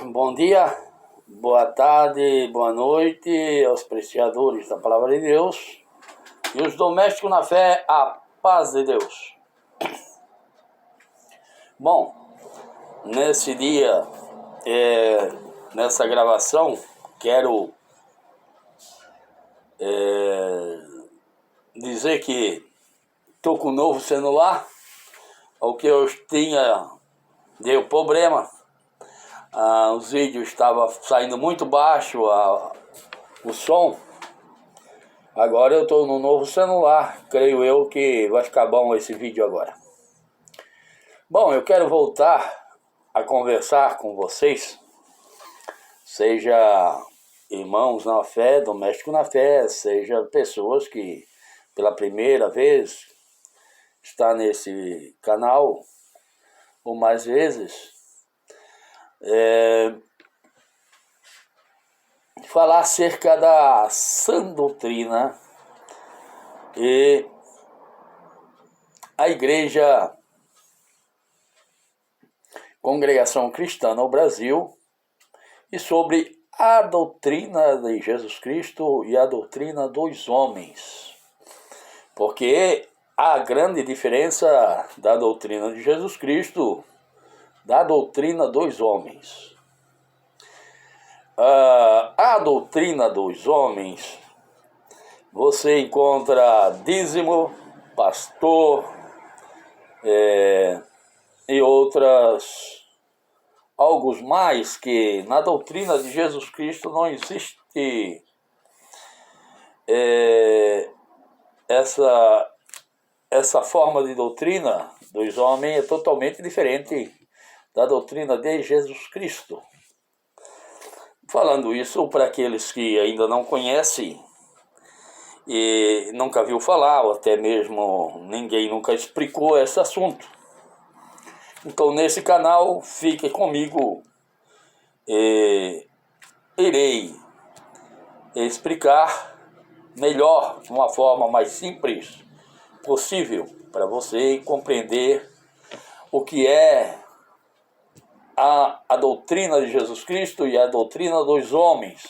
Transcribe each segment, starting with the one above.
Bom dia, boa tarde, boa noite aos apreciadores da Palavra de Deus e os domésticos na fé, a paz de Deus. Bom, nesse dia, nessa gravação, quero dizer que estou com um novo celular, o que eu tinha deu problema. Os vídeos estavam saindo muito baixo, o som. Agora eu estou no novo celular, creio eu que vai ficar bom esse vídeo agora. Bom, eu quero voltar a conversar com vocês, seja irmãos na fé, doméstico na fé, seja pessoas que pela primeira vez está nesse canal, ou mais vezes, falar acerca da sã doutrina e a Igreja Congregação Cristã no Brasil e sobre a doutrina de Jesus Cristo e a doutrina dos homens. Porque há grande diferença da doutrina de Jesus Cristo da doutrina dos homens. A doutrina dos homens, você encontra dízimo, pastor e outras, algo mais que na doutrina de Jesus Cristo não existe essa forma de doutrina dos homens é totalmente diferente da doutrina de Jesus Cristo. Falando isso para aqueles que ainda não conhecem e nunca viu falar, ou até mesmo ninguém nunca explicou esse assunto. Então nesse canal, fique comigo e irei explicar melhor, de uma forma mais simples possível, para você compreender o que é a doutrina de Jesus Cristo e a doutrina dos homens.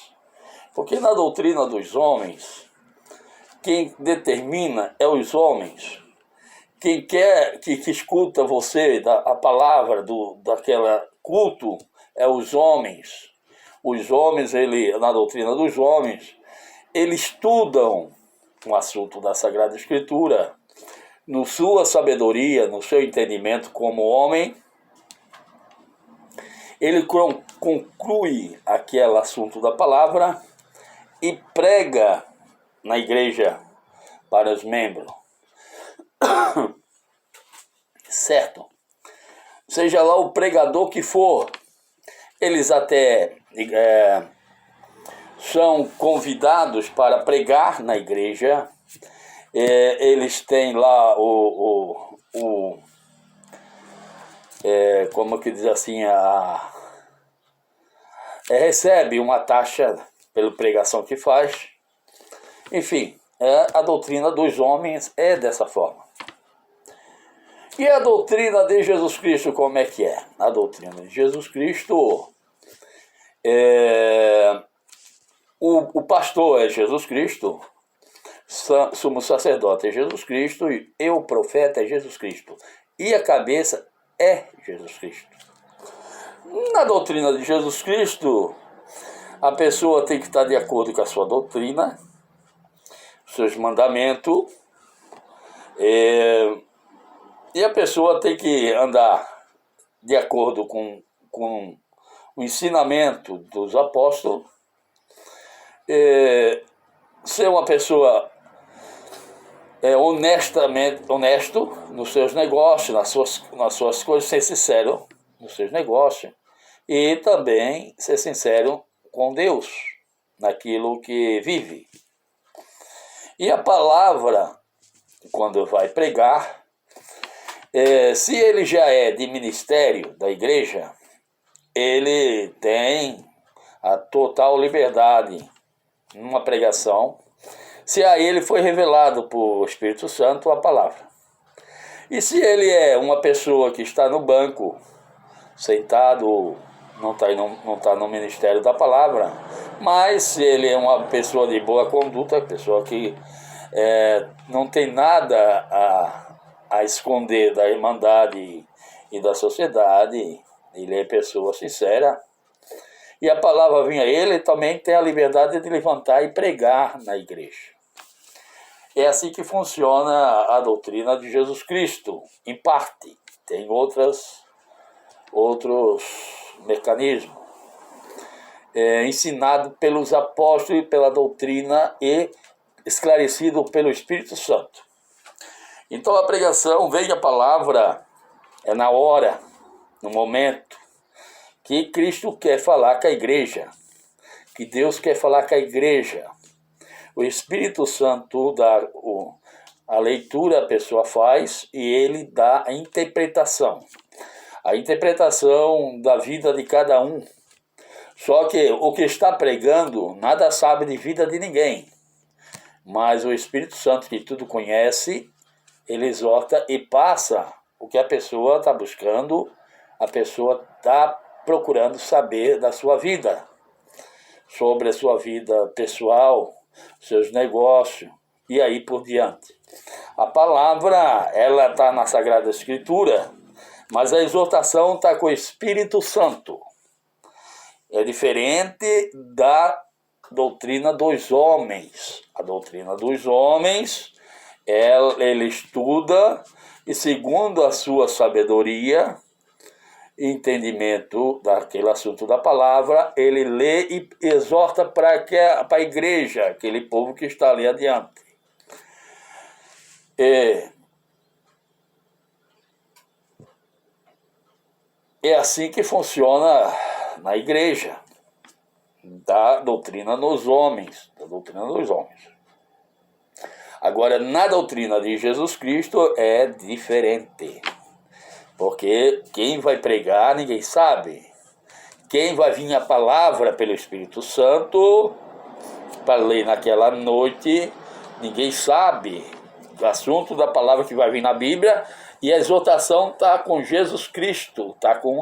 Porque na doutrina dos homens, quem determina é os homens. Quem quer que escuta você, a palavra daquela culto, é os homens. Os homens, na doutrina dos homens, eles estudam o assunto da Sagrada Escritura, no sua sabedoria, no seu entendimento como homem. Ele conclui aquele assunto da palavra e prega na igreja para os membros. Certo? Seja lá o pregador que for, eles até são convidados para pregar na igreja. Eles têm lá como que diz assim, recebe uma taxa pela pregação que faz. Enfim, a doutrina dos homens é dessa forma. E a doutrina de Jesus Cristo, como é que é? A doutrina de Jesus Cristo, o pastor é Jesus Cristo, sumo sacerdote é Jesus Cristo e o profeta é Jesus Cristo. E a cabeça é Jesus Cristo. Na doutrina de Jesus Cristo, a pessoa tem que estar de acordo com a sua doutrina, seus mandamentos, e a pessoa tem que andar de acordo com o ensinamento dos apóstolos, ser uma pessoa honesto nos seus negócios, nas suas coisas, ser sincero nos seus negócios e também ser sincero com Deus, naquilo que vive. E a palavra, quando vai pregar, se ele já é de ministério da igreja, ele tem a total liberdade numa pregação, se a ele foi revelado por Espírito Santo a palavra. E se ele é uma pessoa que está no banco, sentado não tá no ministério da palavra, mas se ele é uma pessoa de boa conduta, pessoa que não tem nada a esconder da irmandade e da sociedade, ele é pessoa sincera, e a palavra vem a ele, também tem a liberdade de levantar e pregar na igreja. É assim que funciona a doutrina de Jesus Cristo, em parte. Tem outros mecanismos. Ensinado pelos apóstolos e pela doutrina e esclarecido pelo Espírito Santo. Então a pregação vem a palavra, na hora, no momento, que Cristo quer falar com a igreja, que Deus quer falar com a igreja. O Espírito Santo dá a leitura, a pessoa faz, e ele dá a interpretação. A interpretação da vida de cada um. Só que o que está pregando nada sabe de vida de ninguém. Mas o Espírito Santo, que tudo conhece, ele exorta e passa o que a pessoa está buscando, a pessoa está procurando saber da sua vida, sobre a sua vida pessoal, seus negócios, e aí por diante. A palavra, ela está na Sagrada Escritura, mas a exortação está com o Espírito Santo. É diferente da doutrina dos homens. A doutrina dos homens, ele estuda e, segundo a sua sabedoria, entendimento daquele assunto da palavra, ele lê e exorta para a igreja, aquele povo que está ali adiante. É assim que funciona na igreja, da doutrina dos homens, Agora, na doutrina de Jesus Cristo é diferente. Porque quem vai pregar, ninguém sabe. Quem vai vir a palavra pelo Espírito Santo, para ler naquela noite, ninguém sabe. O assunto da palavra que vai vir na Bíblia, e a exortação está com Jesus Cristo, está com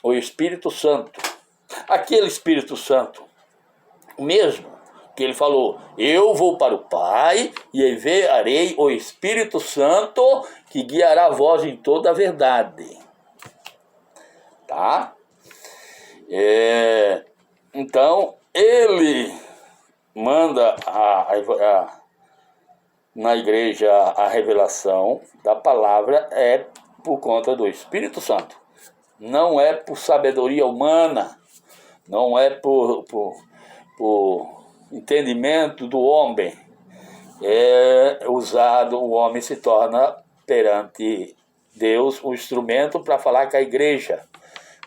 o Espírito Santo. Aquele Espírito Santo, o mesmo que ele falou, eu vou para o Pai e enviarei o Espírito Santo que guiará a vós em toda a verdade. Tá? Então, ele manda na igreja a revelação da palavra por conta do Espírito Santo. Não é por sabedoria humana, não é por entendimento do homem. O homem se torna perante Deus um instrumento para falar com a igreja.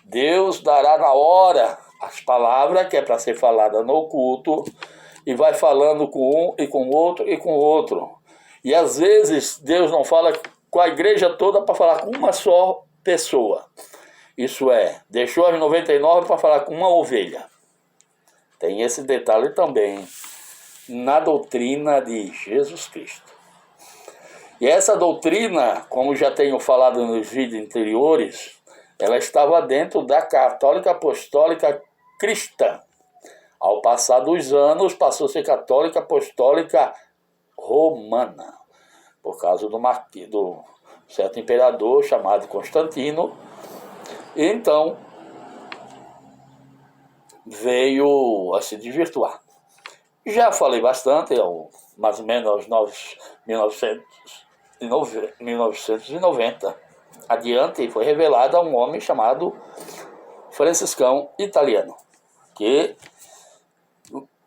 Deus dará na hora as palavras que é para ser falada no culto, e vai falando com um e com o outro e com o outro. E às vezes Deus não fala com a igreja toda para falar com uma só pessoa. Isso deixou as 99 para falar com uma ovelha. Tem esse detalhe também na doutrina de Jesus Cristo. E essa doutrina, como já tenho falado nos vídeos anteriores, ela estava dentro da Católica Apostólica Cristã. Ao passar dos anos, passou a ser Católica Apostólica Romana, por causa do certo imperador chamado Constantino. E então veio a se desvirtuar. Já falei bastante, mais ou menos aos 1990. Adiante foi revelado a um homem chamado franciscão italiano, que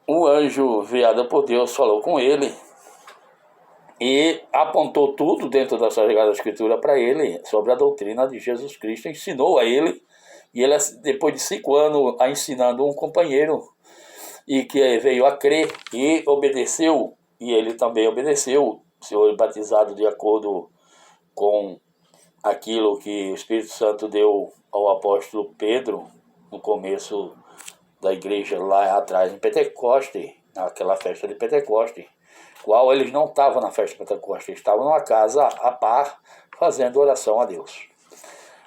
o anjo enviado por Deus falou com ele e apontou tudo dentro da Sagrada Escritura para ele sobre a doutrina de Jesus Cristo, ensinou a ele, e ele, depois de 5 anos, ensinando um companheiro, e que veio a crer e obedeceu, e ele também obedeceu, foi batizado de acordo com aquilo que o Espírito Santo deu ao apóstolo Pedro no começo da igreja lá atrás em Pentecoste, naquela festa de Pentecoste, qual eles não estavam na festa de Pentecoste, eles estavam numa casa a par fazendo oração a Deus.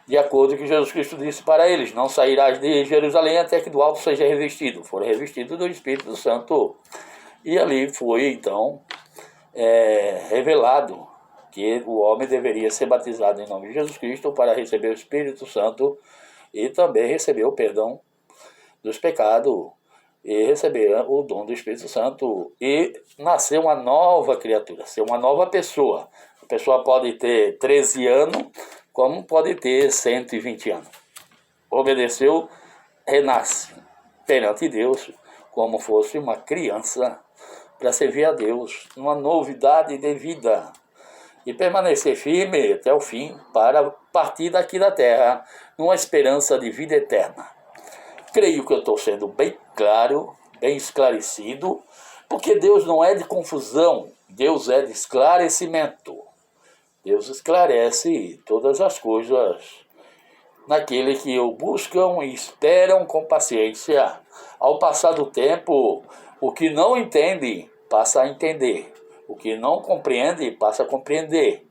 de acordo com o que Jesus Cristo disse para eles: não sairás de Jerusalém até que do alto seja revestido. Foram revestidos do Espírito Santo. E ali foi, então, revelado que o homem deveria ser batizado em nome de Jesus Cristo para receber o Espírito Santo e também receber o perdão dos pecados e receber o dom do Espírito Santo e nascer uma nova criatura, ser uma nova pessoa. A pessoa pode ter 13 anos, como pode ter 120 anos. Obedeceu, renasce perante Deus como fosse uma criança para servir a Deus, uma novidade de vida e permanecer firme até o fim para partir daqui da terra numa esperança de vida eterna. Creio que eu estou sendo bem claro, bem esclarecido, porque Deus não é de confusão, Deus é de esclarecimento. Deus esclarece todas as coisas naquele que o buscam e esperam com paciência. Ao passar do tempo, o que não entende passa a entender, o que não compreende passa a compreender.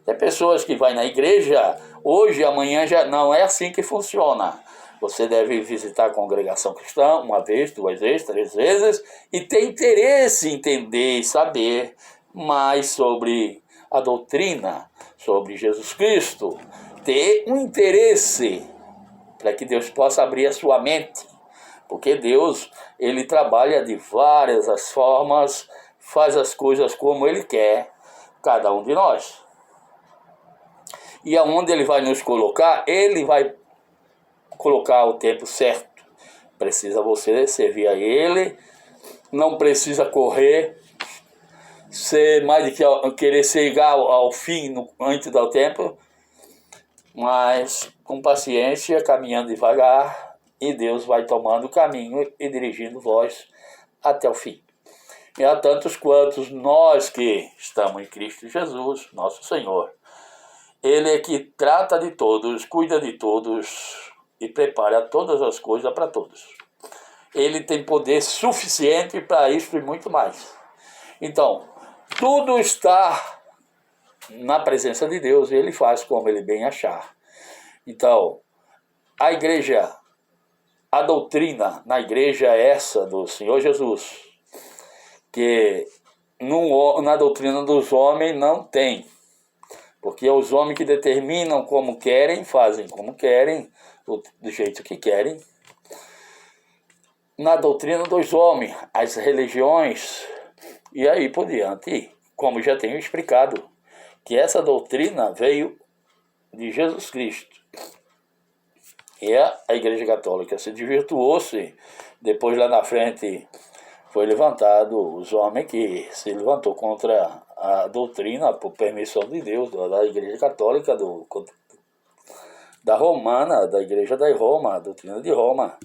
Tem pessoas que vão na igreja hoje, amanhã já não é assim que funciona. Você deve visitar a congregação cristã uma vez, 2 vezes, 3 vezes e ter interesse em entender e saber mais sobre a doutrina, sobre Jesus Cristo. Ter um interesse para que Deus possa abrir a sua mente. Porque Deus, Ele trabalha de várias as formas, faz as coisas como Ele quer, cada um de nós. E aonde Ele vai nos colocar, Ele vai colocar o tempo certo. Precisa você servir a Ele, não precisa correr, ser mais de que querer chegar ao fim antes do tempo, mas com paciência, caminhando devagar, e Deus vai tomando o caminho e dirigindo vós até o fim. E há tantos quantos nós que estamos em Cristo Jesus, nosso Senhor. Ele é que trata de todos, cuida de todos e prepara todas as coisas para todos. Ele tem poder suficiente para isso e muito mais. Então, tudo está na presença de Deus e Ele faz como Ele bem achar. Então, a igreja, a doutrina na igreja é essa do Senhor Jesus, que na doutrina dos homens não tem, porque é os homens que determinam como querem, fazem como querem, do jeito que querem. Na doutrina dos homens, as religiões, e aí por diante, como já tenho explicado, que essa doutrina veio de Jesus Cristo. E a Igreja Católica se desvirtuou-se, depois lá na frente foi levantado os homens que se levantou contra a doutrina, por permissão de Deus, da Igreja Católica, da Romana, da Igreja da Roma, a doutrina de Roma.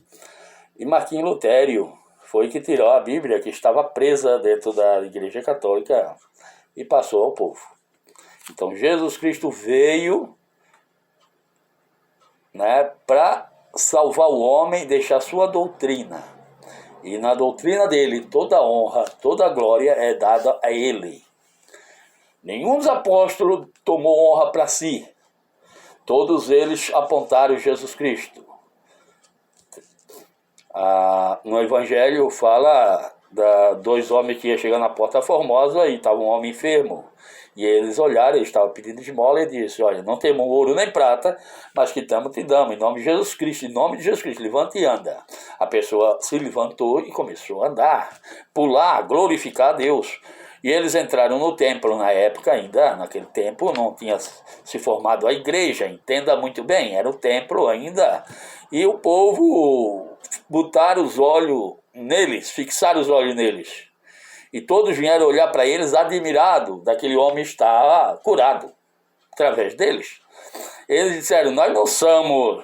E Martinho Lutério foi que tirou a Bíblia, que estava presa dentro da Igreja Católica, e passou ao povo. Então Jesus Cristo veio, para salvar o homem e deixar sua doutrina. E na doutrina dele, toda honra, toda glória é dada a ele. Nenhum dos apóstolos tomou honra para si. Todos eles apontaram Jesus Cristo. No Evangelho fala dois homens que iam chegar na Porta Formosa e estava um homem enfermo. E eles olharam, eles estavam pedindo esmola e disse: olha, não temos ouro nem prata, mas que estamos te damos, em nome de Jesus Cristo, em nome de Jesus Cristo, levanta e anda. A pessoa se levantou e começou a andar, pular, glorificar a Deus. E eles entraram no templo na época ainda, naquele tempo não tinha se formado a igreja, entenda muito bem, era o templo ainda. E o povo botaram os olhos neles, fixaram os olhos neles. E todos vieram olhar para eles admirados daquele homem estar curado através deles. Eles disseram: nós não somos...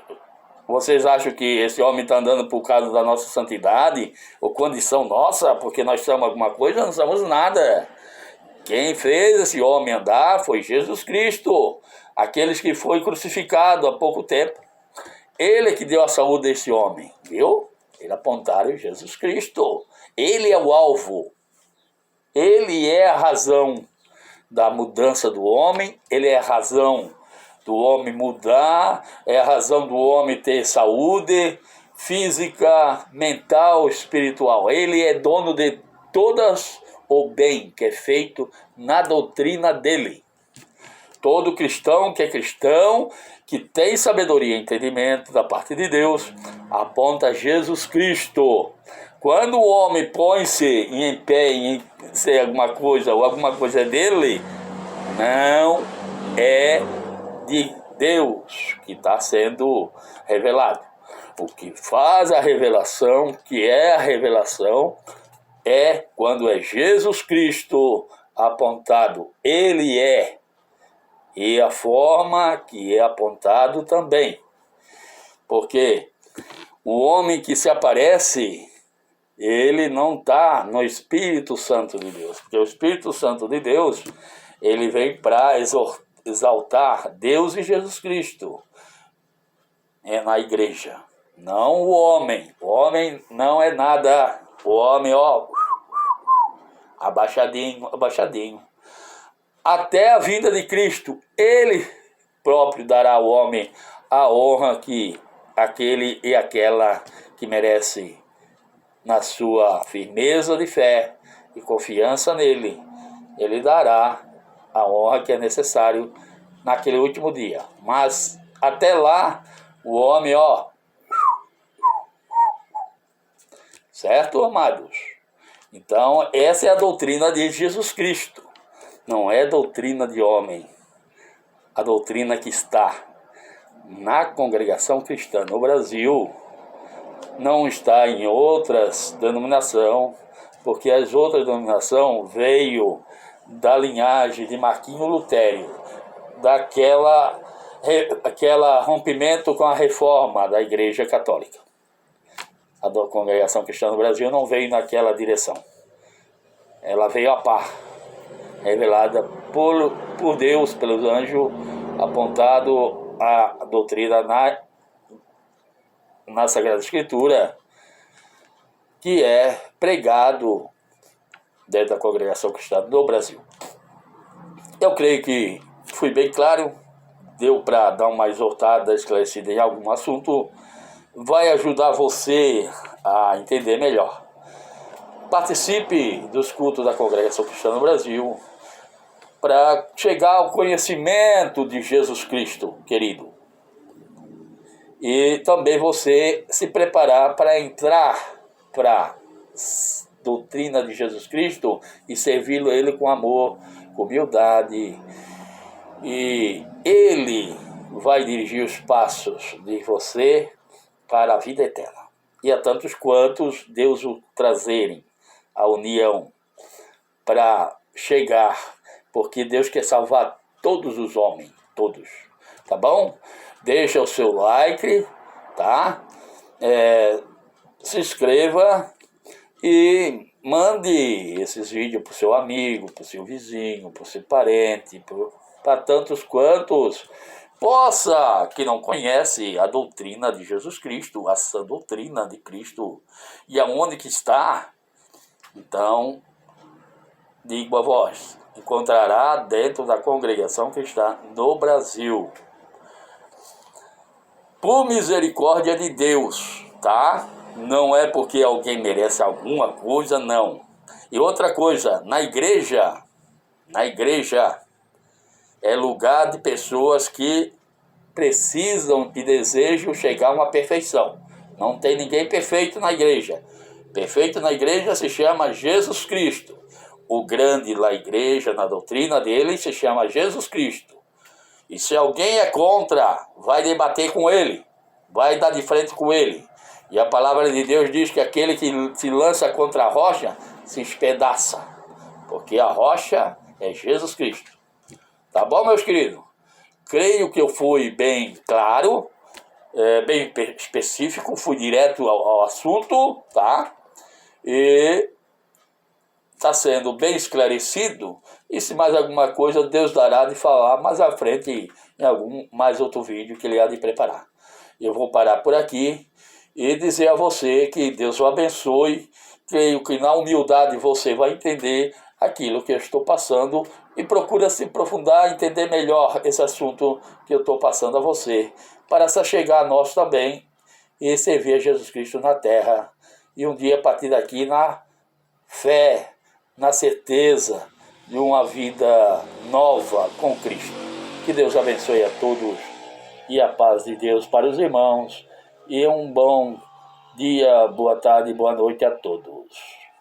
Vocês acham que esse homem está andando por causa da nossa santidade ou condição nossa, porque nós somos alguma coisa? Não somos nada. Quem fez esse homem andar foi Jesus Cristo, aqueles que foi crucificado há pouco tempo. Ele é que deu a saúde desse homem, viu? Ele apontaram Jesus Cristo. Ele é o alvo. Ele é a razão da mudança do homem, ele é a razão do homem mudar, é a razão do homem ter saúde física, mental, espiritual. Ele é dono de todas o bem que é feito na doutrina dele. Todo cristão, que tem sabedoria e entendimento da parte de Deus, aponta a Jesus Cristo. Quando o homem põe-se em pé em ser alguma coisa, ou alguma coisa é dele, não é de Deus que está sendo revelado. O que faz a revelação, que é a revelação, é quando é Jesus Cristo apontado. Ele é. E a forma que é apontado também. Porque o homem que se aparece, ele não está no Espírito Santo de Deus. Porque o Espírito Santo de Deus, ele vem para exaltar Deus e Jesus Cristo. É na igreja. Não o homem. O homem não é nada. O homem, ó, abaixadinho, abaixadinho. Até a vinda de Cristo, ele próprio dará ao homem a honra que aquele e aquela que merece, na sua firmeza de fé e confiança nele. Ele dará a honra que é necessário naquele último dia. Mas até lá, o homem, ó, certo, amados? Então, essa é a doutrina de Jesus Cristo. Não é doutrina de homem. A doutrina que está na congregação cristã no Brasil não está em outras denominações, porque as outras denominações veio da linhagem de Martinho Lutero, daquela rompimento com a reforma da Igreja Católica. A congregação cristã no Brasil não veio naquela direção. Ela veio a par, revelada por Deus, pelos anjos, apontado a doutrina na Sagrada Escritura, que é pregado dentro da congregação cristã do Brasil. Eu creio que fui bem claro, deu para dar uma exortada, esclarecida em algum assunto, vai ajudar você a entender melhor. Participe dos cultos da congregação cristã no Brasil, para chegar ao conhecimento de Jesus Cristo, querido. E também você se preparar para entrar para a doutrina de Jesus Cristo e servi-lo ele com amor, com humildade. E ele vai dirigir os passos de você para a vida eterna. E a tantos quantos Deus o trazerem à união para chegar, porque Deus quer salvar todos os homens, todos, tá bom? Deixa o seu like, tá? Se inscreva e mande esses vídeos para o seu amigo, para o seu vizinho, para o seu parente, para tantos quantos possa, que não conhece a doutrina de Jesus Cristo, essa doutrina de Cristo, e aonde que está. Então, digo a vós, encontrará dentro da congregação cristã no Brasil. Por misericórdia de Deus, tá? Não é porque alguém merece alguma coisa, não. E outra coisa, na igreja é lugar de pessoas que precisam e desejam chegar a uma perfeição. Não tem ninguém perfeito na igreja. Perfeito na igreja se chama Jesus Cristo. O grande na igreja, na doutrina dele, se chama Jesus Cristo. E se alguém é contra, vai debater com ele, vai dar de frente com ele. E a palavra de Deus diz que aquele que se lança contra a rocha se espedaça, porque a rocha é Jesus Cristo. Tá bom, meus queridos? Creio que eu fui bem claro, bem específico, fui direto ao assunto, tá? E está sendo bem esclarecido. E se mais alguma coisa, Deus dará de falar mais à frente em algum mais outro vídeo que Ele há de preparar. Eu vou parar por aqui e dizer a você que Deus o abençoe. Creio que na humildade você vai entender aquilo que eu estou passando e procura se aprofundar, entender melhor esse assunto que eu estou passando a você, para se chegar a nós também e servir a Jesus Cristo na terra. E um dia, a partir daqui, na fé, na certeza de uma vida nova com Cristo. Que Deus abençoe a todos e a paz de Deus para os irmãos. E um bom dia, boa tarde e boa noite a todos.